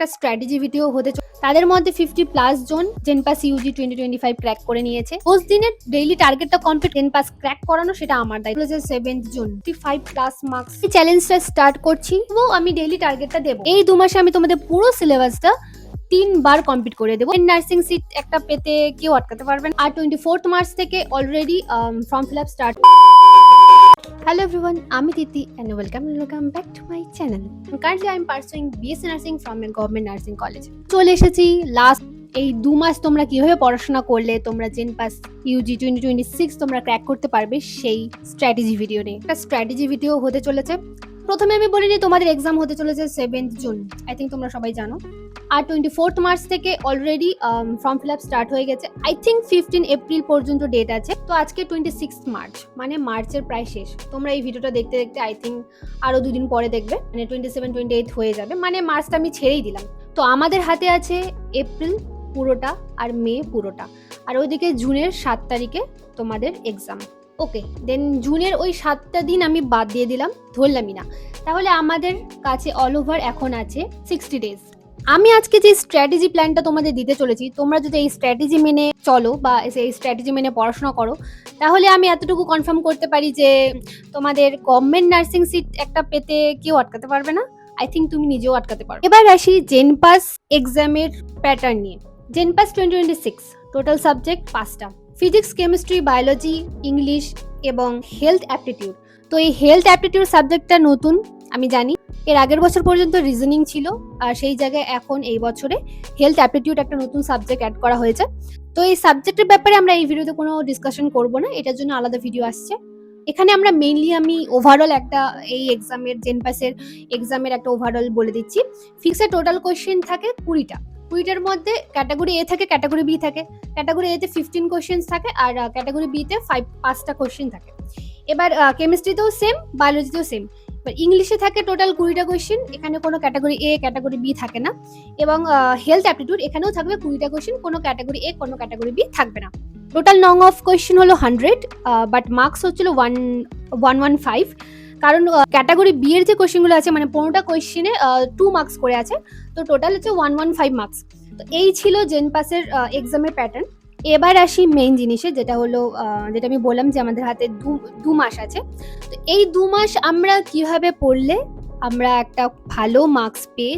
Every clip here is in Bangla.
একটা স্ট্র্যাটেজি ভিডিও হতে তাদের মধ্যে 50+ জন জেনপাস ইউজি 2025 ক্র্যাক করে নিয়েছে। 10 দিনের ডেইলি টার্গেটটা কমপ্লিট জেনপাস ক্র্যাক করানো সেটা আমার দায়িত্ব। 7 জুন 55+ মার্কস এই চ্যালেঞ্জটা স্টার্ট করছি ও আমি ডেইলি টার্গেটটা দেবো। এই 2 মাসে আমি তোমাদের পুরো সিলেবাসটা 3 বার কমপ্লিট করে দেবো। নার্সিং সিট একটা পেতে কেউ আটকাতে পারবেন। আর 24 মার্চ থেকে already form fill up start. Hello everyone, আমি তিতি and welcome back to my channel. Currently I am pursuing BSc Nursing from a government nursing college. চলে এসেছি লাস্ট এই 2 মাস তোমরা কিভাবে পড়াশোনা করলে তোমরা জেনপাস ইউজি 2026 তোমরা ক্র্যাক করতে পারবে সেই স্ট্র্যাটেজি ভিডিও নিয়ে। একটা স্ট্র্যাটেজি ভিডিও হতে চলেছে। প্রথমে আমি বলে নিই তোমাদের এক্সাম হতে চলেছে 7 জুন, আই থিঙ্ক তোমরা সবাই জানো। আর 24 মার্চ থেকে already form fill up start হয়ে গেছে। আই থিঙ্ক 15 এপ্রিল পর্যন্ত ডেট আছে। তো আজকে 26 মার্চ, মানে মার্চের প্রায় শেষ। তোমরা এই ভিডিওটা দেখতে দেখতে আই থিঙ্ক আরো 2 দিন পরে দেখবে, মানে 27-28 হয়ে যাবে, মানে মার্চটা আমি ছেড়েই দিলাম। তো আমাদের হাতে আছে এপ্রিল পুরোটা আর মে পুরোটা, আর ওইদিকে জুনের 7 তারিখে তোমাদের এক্সাম। ওকে, দেন জুনের ওই 7টা দিন আমি বাদ দিয়ে দিলাম, ধরলামই না। তাহলে আমাদের কাছে অল ওভার এখন আছে 60 ডেজ। আমি আজকে যে স্ট্র্যাটেজি প্ল্যানটা তোমাদের দিতে চলেছি, তোমরা যদি এই স্ট্র্যাটেজি মেনে চলো বা এই স্ট্র্যাটেজি মেনে পড়াশোনা করো, তাহলে আমি এতটুকু কনফার্ম করতে পারি যে তোমাদের গভর্নমেন্ট নার্সিং সিট একটা পেতে কেউ আটকাতে পারবে না। আই থিঙ্ক তুমি নিজেও আটকাতে পারো। এবার আসি জেনপাস এক্সামের প্যাটার্ন নিয়ে। জেনপাস 2026 টোটাল সাবজেক্ট 5টা: ফিজিক্স, কেমিস্ট্রি, বায়োলজি, ইংলিশ এবং হেলথ অ্যাপটিটিউড। তো এই হেলথ অ্যাপটিটিউড সাবজেক্টটা নতুন, আমি জানি। এর আগের বছর পর্যন্ত রিজনিং ছিল, আর সেই জায়গায় এখন এই বছরে হেলথ অ্যাপটিটিউড একটা নতুন সাবজেক্ট অ্যাড করা হয়েছে। তো এই সাবজেক্টের ব্যাপারে আমরা এই ভিডিওতে কোনো ডিসকাশন করব না, এটার জন্য আলাদা ভিডিও আসছে। এখানে আমরা মেইনলি আমি ওভারঅল একটা এই এক্সামের জেনপাসের এক্সামের একটা ওভারঅল বলে দিচ্ছি। ফিক্সে টোটাল কোয়েশ্চেন থাকে 20টার মধ্যে ক্যাটাগরি এ থাকে, ক্যাটাগরি বি থাকে। ক্যাটাগরি এতে 15 কোয়েশ্চেন থাকে, আর ক্যাটাগরি বিতে 5টা কোয়েশ্চেন থাকে। এবার কেমিস্ট্রিতেও সেম, বায়োলজিতেও সেম। এবার ইংলিশে থাকে টোটাল 20টা কোয়েশ্চেন, এখানে কোনো ক্যাটাগরি এ ক্যাটাগরি বি থাকে না। এবং হেলথ অ্যাপটিটিউড এখানেও থাকবে 20টা কোয়েশ্চেন, কোনো ক্যাটাগরি এ কোনো ক্যাটাগরি বি থাকবে না। টোটাল নং অফ কোয়েশ্চেন হলো 100, বাট মার্কস হচ্ছিল 115, কারণ ক্যাটাগরি বি এর যে কোয়েশ্চেনগুলো আছে, মানে 15টা কোয়েশ্চেনে 2 মার্কস করে আছে, তো টোটাল হচ্ছে 115 মার্কস। তো এই ছিল জেনপাসের এক্সামের প্যাটার্ন। এবার আসি মেইন জিনিসে, যেটা হলো যেটা আমি বললাম যে আমাদের হাতে 2 মাস আছে। তো এই 2 মাস আমরা কিভাবে পড়লে আমরা একটা ভালো মার্কস পেয়ে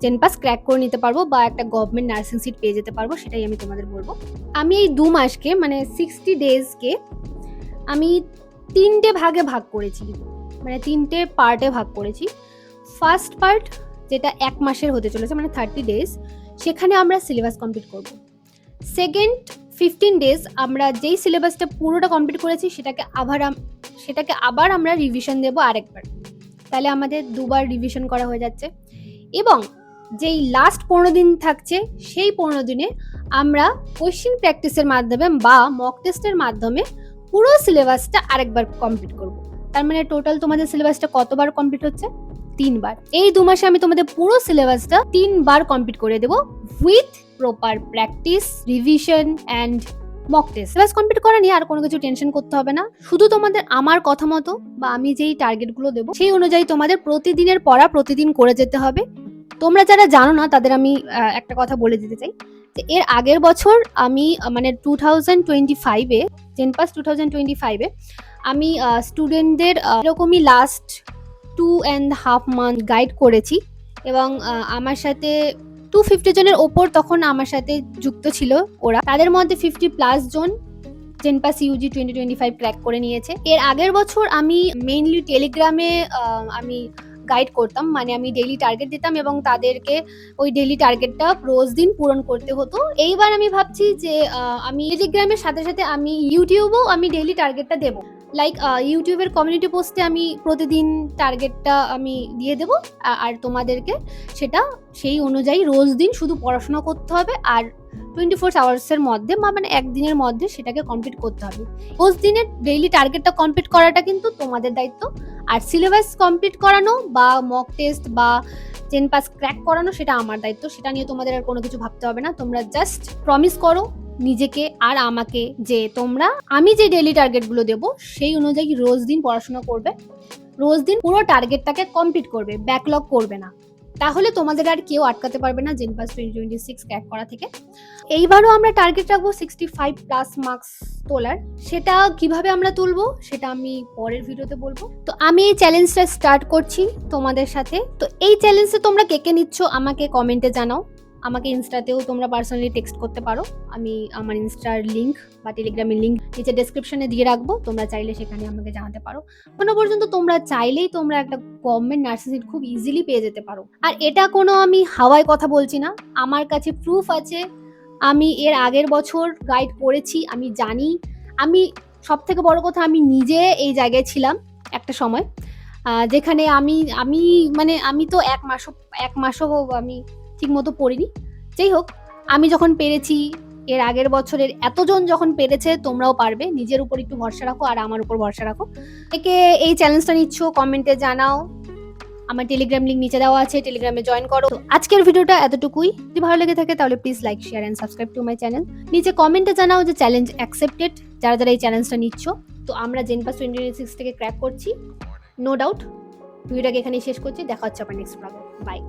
জেনপাস ক্র্যাক করে নিতে পারবো বা একটা গভর্নমেন্ট নার্সিং সিট পেয়ে যেতে পারবো, সেটাই আমি তোমাদের বলবো। আমি এই 2 মাসকে, মানে 60 ডেজকে আমি 3টে ভাগে ভাগ করেছি, মানে 3টে পার্টে ভাগ করেছি। ফার্স্ট পার্ট, যেটা 1 মাসের হতে চলেছে, মানে 30 ডেজ, সেখানে আমরা সিলেবাস কমপ্লিট করব। সেকেন্ড 15 ডেজ আমরা যেই সিলেবাসটা পুরোটা কমপ্লিট করেছি সেটাকে আবার আমরা রিভিশন দেব আরেকবার, তাহলে আমাদের 2বার রিভিশন করা হয়ে যাচ্ছে। এবং যেই লাস্ট 15 দিন থাকছে, সেই 15 দিনে আমরা কোয়েশ্চেন প্র্যাকটিসের মাধ্যমে বা মক টেস্টের মাধ্যমে পুরো সিলেবাসটা আরেকবার কমপ্লিট করব। তার মানে টোটাল তোমাদের সিলেবাসটা কতবার কমপ্লিট হচ্ছে? 3 বার। এই 2 মাসে আমি তোমাদের পুরো সিলেবাসটা 3 বার কমপ্লিট করে দেবো, with proper practice, revision and mock test. Syllabus complete করা নিয়ে আর কোনো কিছু টেনশন করতে হবে না। শুধু তোমাদের আমার কথা মতো বা আমি যেই টার্গেটগুলো দেবো সেই অনুযায়ী তোমাদের প্রতিদিনের পড়া প্রতিদিন করে যেতে হবে। তোমরা যারা জানো না তাদের আমি একটা কথা বলে দিতে চাই, যে এর আগের বছর আমি মানে 2025-এ জেনপাস 2025-এ আমি স্টুডেন্টদের এরকমই লাস্ট 2.5 মান্থ গাইড করেছি, এবং আমার সাথে 250 জনের ওপর তখন আমার সাথে যুক্ত ছিল ওরা। তাদের মধ্যে 50+ জন জেনপাস ইউজি 2025 ক্র্যাক করে নিয়েছে। এর আগের বছর আমি মেইনলি টেলিগ্রামে আমি গাইড করতাম, মানে আমি ডেইলি টার্গেট দিতাম এবং তাদেরকে ওই ডেইলি টার্গেটটা রোজ দিন পূরণ করতে হতো। এইবার আমি ভাবছি যে আমি টেলিগ্রামের সাথে সাথে আমি ইউটিউবেও আমি ডেইলি টার্গেটটা দেবো। লাইক ইউটিউবের কমিউনিটি পোস্টে আমি প্রতিদিন টার্গেটটা আমি দিয়ে দেবো, আর তোমাদেরকে সেটা সেই অনুযায়ী রোজ দিন শুধু পড়াশোনা করতে হবে, আর 24 আওয়ার্সের মধ্যে বা মানে একদিনের মধ্যে সেটাকে কমপ্লিট করতে হবে। রোজ দিনের ডেইলি টার্গেটটা কমপ্লিট করাটা কিন্তু তোমাদের দায়িত্ব, আর সিলেবাস কমপ্লিট করানো বা মক টেস্ট বা জেনপাস ক্র্যাক করানো সেটা আমার দায়িত্ব। সেটা নিয়ে তোমাদের আর কোনো কিছু ভাবতে হবে না। তোমরা জাস্ট প্রমিস করো নিজেকে আর আমাকে যে তোমরা আমি যে ডেইলি টার্গেটগুলো দেবো সেই অনুযায়ী রোজ দিন পড়াশোনা করবে, রোজ দিন পুরো টার্গেটটাকে কমপ্লিট করবে, ব্যাকলগ করবে না। তাহলে তোমাদের আর কেউ আটকাতে পারবে না জেনপাস 2026 ক্র্যাক করা থেকে। এইবারও আমরা টার্গেট রাখবো 65 প্লাস মার্কস তোলার। সেটা কিভাবে আমরা তুলবো সেটা আমি পরের ভিডিওতে বলবো। তো আমি এই চ্যালেঞ্জটা স্টার্ট করছি তোমাদের সাথে। তো এই চ্যালেঞ্জে তোমরা কে কে নিচ্ছ আমাকে কমেন্টে জানাও। আমাকে ইনস্টাতেও তোমরা পার্সোনালি টেক্সট করতে পারো। আমি আমার ইনস্টার লিঙ্ক বা টেলিগ্রামের লিঙ্ক নিচে ডেসক্রিপশনে দিয়ে রাখবো, তোমরা চাইলে সেখানে আমাকে জানাতে পারো। কোনো পর্যন্ত তোমরা চাইলেই তোমরা একটা গভর্নমেন্ট নার্সিং সিট খুব ইজিলি পেয়ে যেতে পারো। আর এটা কোনো আমি হাওয়ায় কথা বলছি না, আমার কাছে প্রুফ আছে। আমি এর আগের বছর গাইড করেছি, আমি জানি। আমি সব থেকে বড় কথা, আমি নিজে এই জায়গায় ছিলাম একটা সময়, যেখানে আমি তো এক মাসও আমি ঠিক মতো পড়িনি। যাই হোক, আমি যখন পেরেছি, এর আগের বছরের এতজন যখন পেরেছে, তোমরাও পারবে। নিজের উপর একটু ভরসা রাখো আর আমার উপর ভরসা রাখো। একে এই চ্যালেঞ্জটা নিচ্ছ কমেন্টে জানাও। আমার টেলিগ্রাম লিঙ্ক নিচে দেওয়া আছে, টেলিগ্রামে জয়েন করো। আজকের ভিডিওটা এতটুকুই। যদি ভালো লেগে থাকে তাহলে please like, share and subscribe to my channel. নিচে কমেন্টে জানাও যে চ্যালেঞ্জ অ্যাকসেপ্টেড, যারা যারা এই চ্যালেঞ্জটা নিচ্ছ। তো আমরা জেনপাস 2026 থেকে ক্র্যাক করছি, নো ডাউট। ভিডিওটাকে এখানেই শেষ করছি, দেখা হচ্ছে আবার নেক্সট ব্লগে। বাই।